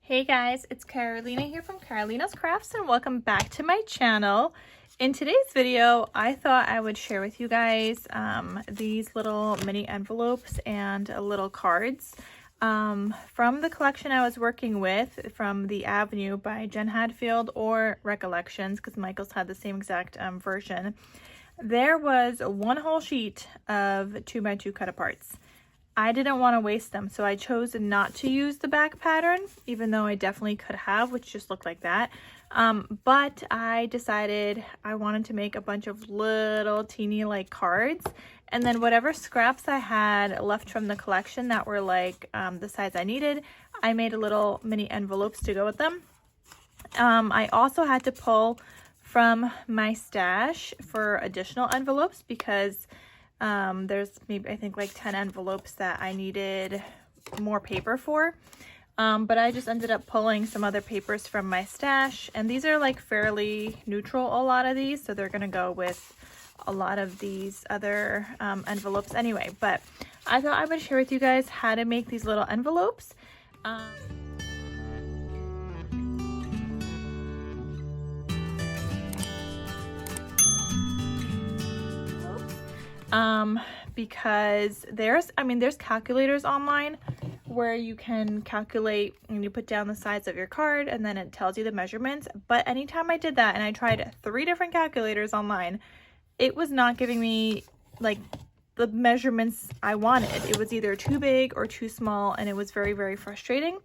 Hey guys, it's Carolina here from KarolinasKrafts and welcome back to my channel. In today's video, I thought I would share with you guys these little mini envelopes and little cards from the collection I was working with from The Avenue by Jen Hadfield or Recollections, because Michael's had the same exact version. There was one whole sheet of 2x2 cutaparts. I didn't want to waste them, so I chose not to use the back pattern, even though I definitely could have, which just looked like that. But I decided I wanted to make a bunch of little teeny like cards, and then whatever scraps I had left from the collection that were like the size I needed, I made a little mini envelopes to go with them. I also had to pull from my stash for additional envelopes because there's maybe I think like 10 envelopes that I needed more paper for, but I just ended up pulling some other papers from my stash, and these are like fairly neutral, a lot of these, so they're gonna go with a lot of these other envelopes anyway. But I thought I would share with you guys how to make these little envelopes. Because there's calculators online where you can calculate and you put down the size of your card and then it tells you the measurements. But anytime I did that, and I tried 3 different calculators online, it was not giving me like the measurements I wanted. It was either too big or too small, and it was very, very frustrating.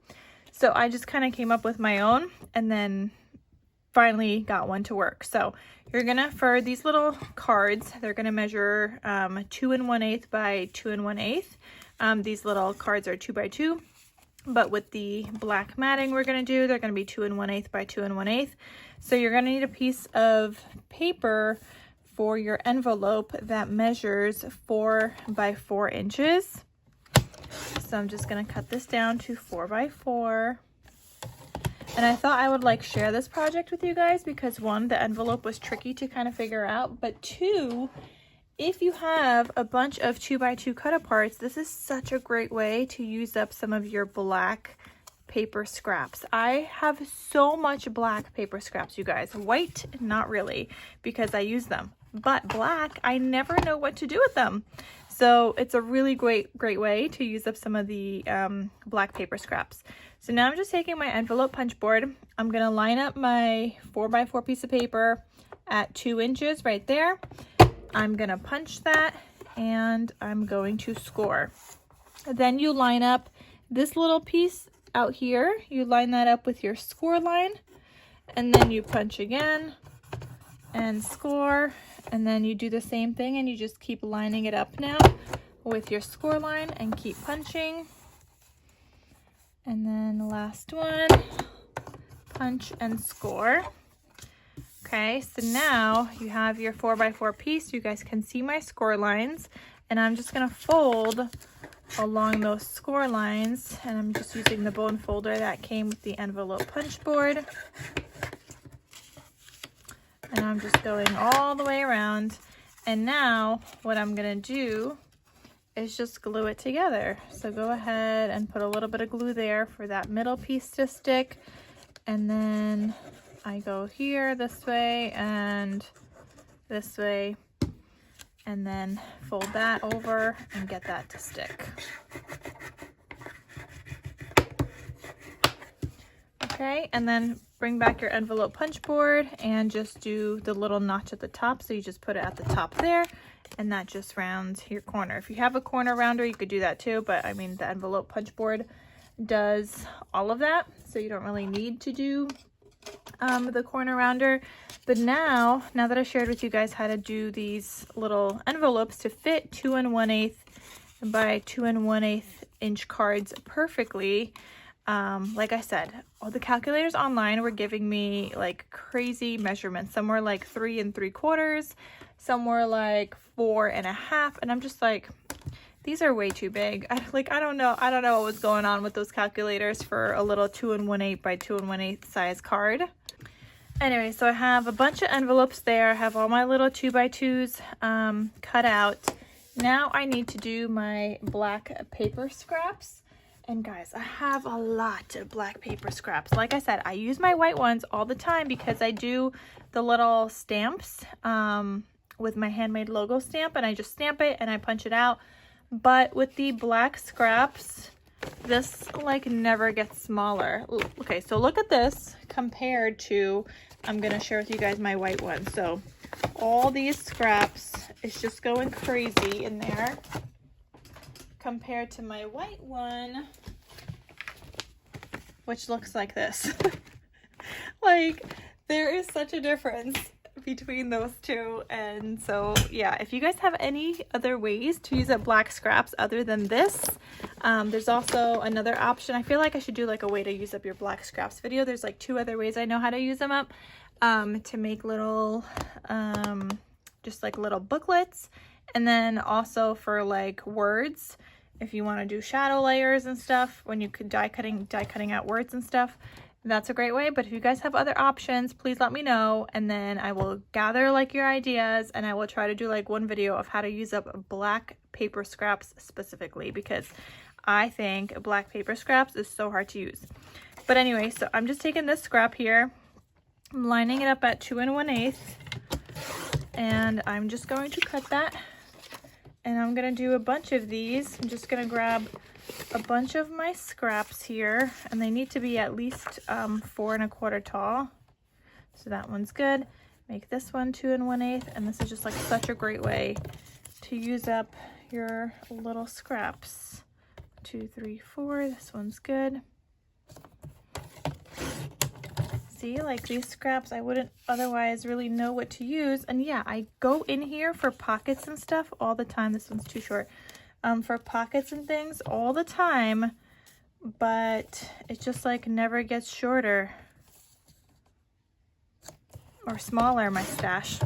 So I just kind of came up with my own and then finally got one to work. So you're gonna, for these little cards, they're gonna measure 2 1/8 by 2 1/8. These little cards are 2 by 2, but with the black matting we're gonna do, they're gonna be 2 1/8 by 2 1/8. So you're gonna need a piece of paper for your envelope that measures 4 by 4 inches. So I'm just gonna cut this down to 4 by 4. And I thought I would like share this project with you guys because 1, the envelope was tricky to kind of figure out, but 2, if you have a bunch of 2x2 cut-aparts, this is such a great way to use up some of your black paper scraps. I have so much black paper scraps, you guys. White, not really, because I use them, but black, I never know what to do with them. So it's a really great way to use up some of the black paper scraps. So now I'm just taking my envelope punch board. I'm gonna line up my 4 by 4 piece of paper at 2 inches right there. I'm gonna punch that and I'm going to score. Then you line up this little piece out here. You line that up with your score line, and then you punch again and score. And then you do the same thing and you just keep lining it up now with your score line and keep punching. And then the last one, punch and score. Okay, so now you have your 4 by 4 piece. You guys can see my score lines, and I'm just gonna fold along those score lines, and I'm just using the bone folder that came with the envelope punch board. And I'm just going all the way around. And now what I'm gonna do is just glue it together. So go ahead and put a little bit of glue there for that middle piece to stick. And then I go here this way and this way, and then fold that over and get that to stick. Okay, and then bring back your envelope punch board and just do the little notch at the top. So you just put it at the top there, and that just rounds your corner. If you have a corner rounder, you could do that too, but I mean, the envelope punch board does all of that, so you don't really need to do the corner rounder. But now that I shared with you guys how to do these little envelopes to fit 2 1/8 by 2 1/8 inch cards perfectly, like I said, all the calculators online were giving me like crazy measurements. Some were like 3 3/4, some were like 4 1/2, and I'm just like, these are way too big. I don't know what was going on with those calculators for a little 2 1/8 by 2 1/8 size card. Anyway, so I have a bunch of envelopes there. I have all my little 2x2s cut out. Now I need to do my black paper scraps. And guys, I have a lot of black paper scraps. Like I said, I use my white ones all the time because I do the little stamps with my handmade logo stamp, and I just stamp it and I punch it out. But with the black scraps, this like never gets smaller. Ooh, okay, so look at this compared to, I'm gonna share with you guys my white one. So all these scraps is just going crazy in there compared to my white one, which looks like this. Like, there is such a difference between those two. And so yeah, if you guys have any other ways to use up black scraps other than this, there's also another option. I feel like I should do like a way to use up your black scraps video. There's like 2 other ways I know how to use them up, to make little just like little booklets, and then also for like words, if you want to do shadow layers and stuff, when you could die cutting out words and stuff, that's a great way. But if you guys have other options, please let me know, and then I will gather like your ideas, and I will try to do like one video of how to use up black paper scraps specifically, because I think black paper scraps is so hard to use. But anyway, so I'm just taking this scrap here, I'm lining it up at 2 1/8, and I'm just going to cut that, and I'm gonna do a bunch of these. I'm just gonna grab a bunch of my scraps here, and they need to be at least 4 1/4 tall. So that one's good. Make this one 2 1/8, and this is just like such a great way to use up your little scraps. 2, 3, 4. This one's good. See, like these scraps I wouldn't otherwise really know what to use. And yeah, I go in here for pockets and stuff all the time. This one's too short. For pockets and things all the time, but it just like never gets shorter or smaller, my stash.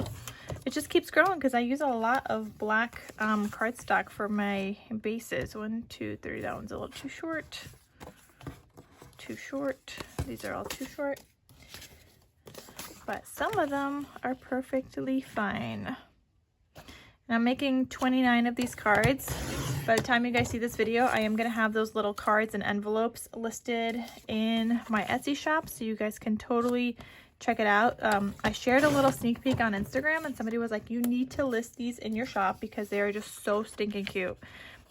It just keeps growing because I use a lot of black cardstock for my bases. 1, 2, 3. That one's a little too short. Too short. These are all too short. But some of them are perfectly fine. And I'm making 29 of these cards. By the time you guys see this video, I am going to have those little cards and envelopes listed in my Etsy shop, so you guys can totally check it out. I shared a little sneak peek on Instagram, and somebody was like, you need to list these in your shop because they are just so stinking cute.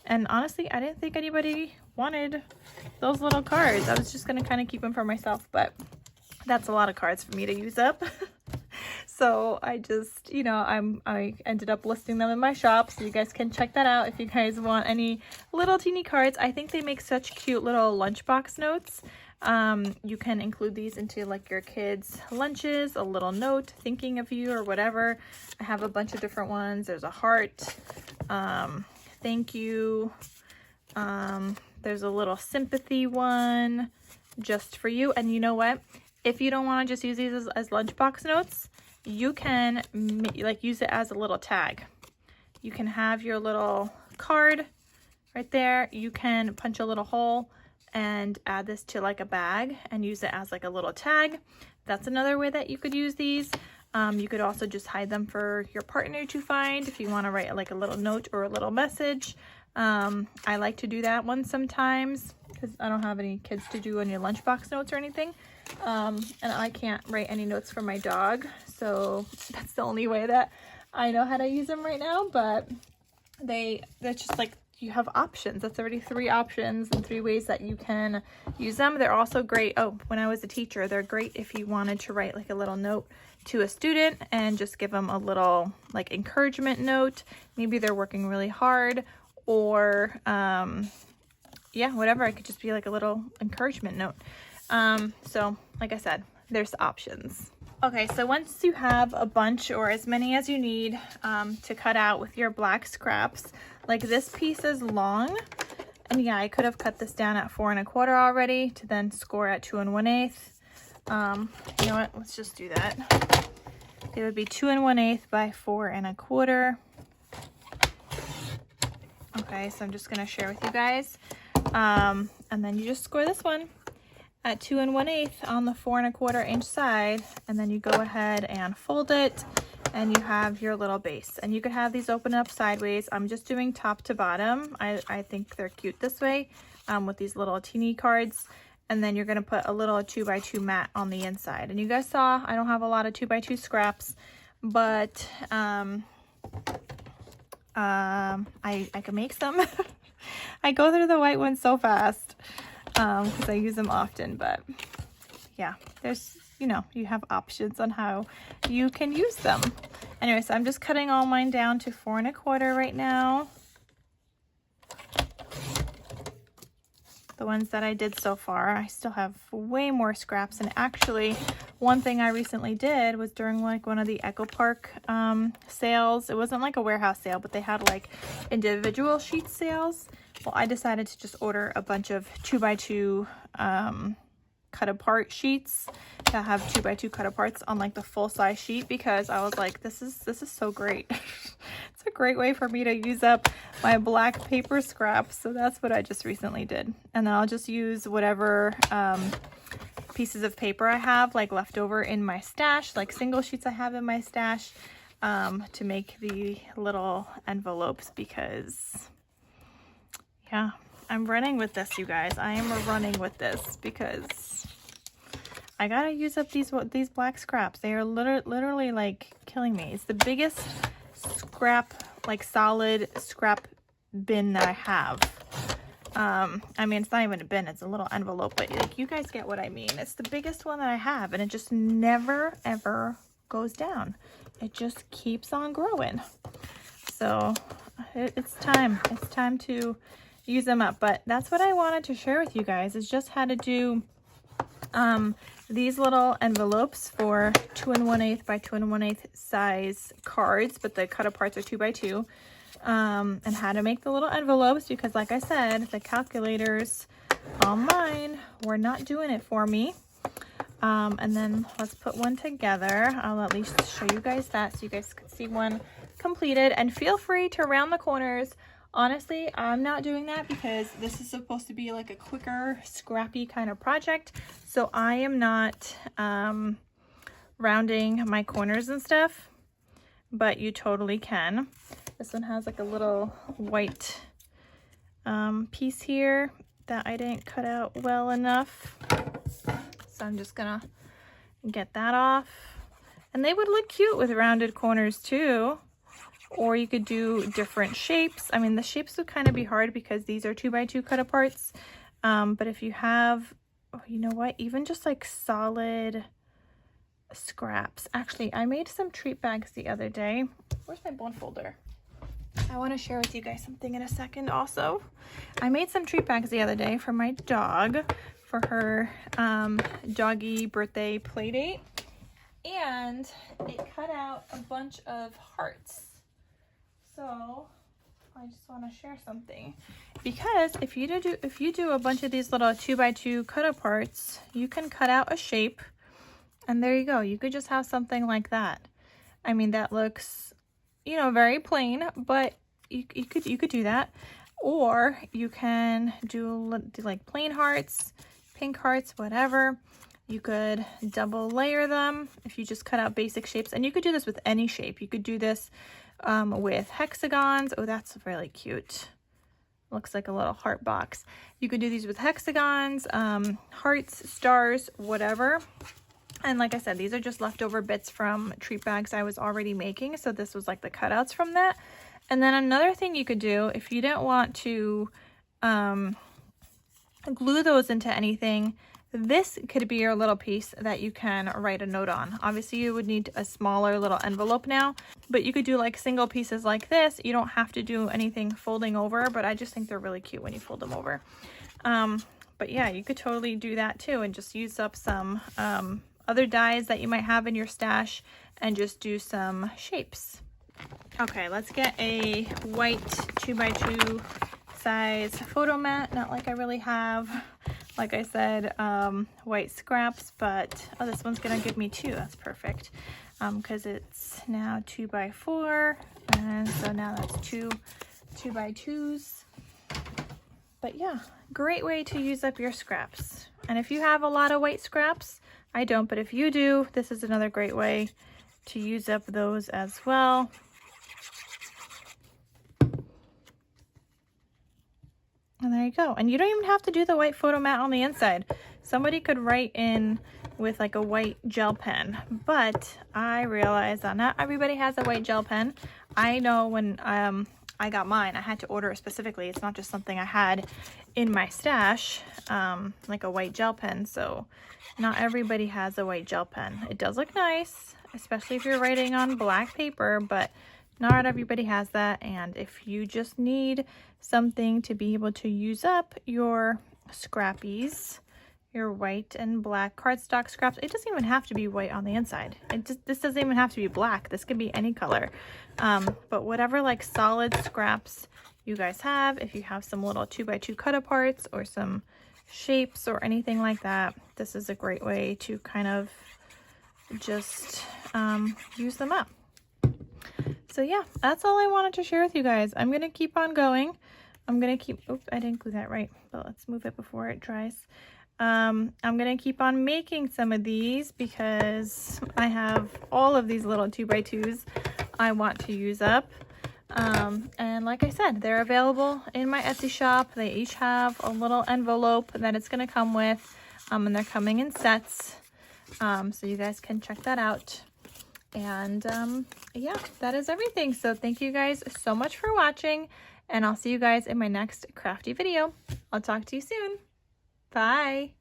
And honestly, I didn't think anybody wanted those little cards. I was just going to kind of keep them for myself, but that's a lot of cards for me to use up. So I just, you know, I ended up listing them in my shop, so you guys can check that out if you guys want any little teeny cards. I think they make such cute little lunchbox notes. You can include these into like your kids' lunches, a little note thinking of you or whatever. I have a bunch of different ones. There's a heart, thank you. There's a little sympathy one just for you. And you know what? If you don't want to just use these as lunchbox notes, you can like use it as a little tag. You can have your little card right there. You can punch a little hole and add this to like a bag and use it as like a little tag. That's another way that you could use these. You could also just hide them for your partner to find if you want to write like a little note or a little message. I like to do that one sometimes because I don't have any kids to do any lunchbox notes or anything. And I can't write any notes for my dog, so that's the only way that I know how to use them right now. But that's just like, you have options. That's already 3 options and 3 ways that you can use them. They're also great. Oh, when I was a teacher, they're great if you wanted to write like a little note to a student and just give them a little like encouragement note. Maybe they're working really hard, or yeah, whatever. It could just be like a little encouragement note. So like I said, there's options. Okay, so once you have a bunch or as many as you need to cut out with your black scraps, like this piece is long, and yeah, I could have cut this down at 4 1/4 already to then score at 2 1/8. You know what? Let's just do that. It would be 2 1/8 by 4 1/4. Okay, so I'm just gonna share with you guys, and then you just score this one at 2 1/8 on the 4 1/4 inch side, and then you go ahead and fold it, and you have your little base. And you could have these open up sideways. I'm just doing top to bottom. I think they're cute this way, with these little teeny cards. And then you're going to put a little 2x2 mat on the inside. And you guys saw I don't have a lot of 2x2 scraps, but I can make some. I go through the white ones so fast because I use them often. But yeah, there's, you know, you have options on how you can use them. Anyway, so I'm just cutting all mine down to 4 1/4 right now. The ones that I did so far, I still have way more scraps. And actually, one thing I recently did was during like one of the Echo Park sales. It wasn't like a warehouse sale, but they had like individual sheet sales. Well, I decided to just order a bunch of 2x2 cut apart sheets that have 2x2 cut aparts on like the full size sheet, because I was like, this is so great. It's a great way for me to use up my black paper scraps. So that's what I just recently did. And then I'll just use whatever pieces of paper I have like left over in my stash, like single sheets I have in my stash, to make the little envelopes, because yeah, I'm running with this, you guys. I am running with this because I gotta use up these black scraps. They are literally like killing me. It's the biggest scrap, like solid scrap bin that I have. I mean, it's not even a bin, it's a little envelope, but like, you guys get what I mean. It's the biggest one that I have, and it just never ever goes down. It just keeps on growing. So it's time to use them up. But that's what I wanted to share with you guys, is just how to do these little envelopes for 2 1/8 by 2 1/8 size cards, but the cut aparts are 2x2, and how to make the little envelopes, because like I said, the calculators on mine were not doing it for me. And then let's put one together. I'll at least show you guys that so you guys can see one completed, and feel free to round the corners. Honestly, I'm not doing that because this is supposed to be like a quicker, scrappy kind of project. So I am not rounding my corners and stuff, but you totally can. This one has like a little white piece here that I didn't cut out well enough. So I'm just gonna get that off. And they would look cute with rounded corners too. Or you could do different shapes. I mean, the shapes would kind of be hard because these are 2x2 cut aparts. But if you have, oh, you know what, even just like solid scraps. Actually, I made some treat bags the other day. Where's my bone folder? I want to share with you guys something in a second also. I made some treat bags the other day for my dog for her doggy birthday play date. And it cut out a bunch of hearts. So I just want to share something, because if you do a bunch of these little 2x2 cut aparts, you can cut out a shape, and there you go. You could just have something like that. I mean, that looks, you know, very plain, but you could do that. Or you can do like plain hearts, pink hearts, whatever. You could double layer them if you just cut out basic shapes, and you could do this with any shape. You could do this with hexagons. Oh, that's really cute. Looks like a little heart box. You could do these with hexagons, hearts, stars, whatever. And like I said, these are just leftover bits from treat bags I was already making. So this was like the cutouts from that. And then another thing you could do, if you didn't want to glue those into anything, this could be your little piece that you can write a note on. Obviously, you would need a smaller little envelope now, but you could do like single pieces like this. You don't have to do anything folding over, but I just think they're really cute when you fold them over. But yeah, you could totally do that too, and just use up some other dies that you might have in your stash and just do some shapes. Okay, let's get a white 2x2 size photo mat. Not like I really have, like I said, white scraps, but oh, this one's gonna give me 2. That's perfect, because it's now 2x4, and so now that's 2 2x2s. But yeah, great way to use up your scraps. And if you have a lot of white scraps, I don't, but if you do, this is another great way to use up those as well. And there you go. And you don't even have to do the white photo mat on the inside. Somebody could write in with like a white gel pen, but I realized that not everybody has a white gel pen. I know when I got mine, I had to order it specifically. It's not just something I had in my stash, like a white gel pen. So not everybody has a white gel pen. It does look nice, especially if you're writing on black paper, but not everybody has that. And if you just need something to be able to use up your scrappies, your white and black cardstock scraps, it doesn't even have to be white on the inside. This doesn't even have to be black. This could be any color. But whatever like solid scraps you guys have, if you have some little 2x2 cut-aparts or some shapes or anything like that, this is a great way to kind of just use them up. So yeah, that's all I wanted to share with you guys. I'm gonna keep on going. I'm gonna keep, oops, I didn't glue that right, but let's move it before it dries. I'm gonna keep on making some of these because I have all of these little 2x2s I want to use up. And like I said, they're available in my Etsy shop. They each have a little envelope that it's gonna come with, and they're coming in sets. So you guys can check that out. And yeah, that is everything. So thank you guys so much for watching, and I'll see you guys in my next crafty video. I'll talk to you soon. Bye.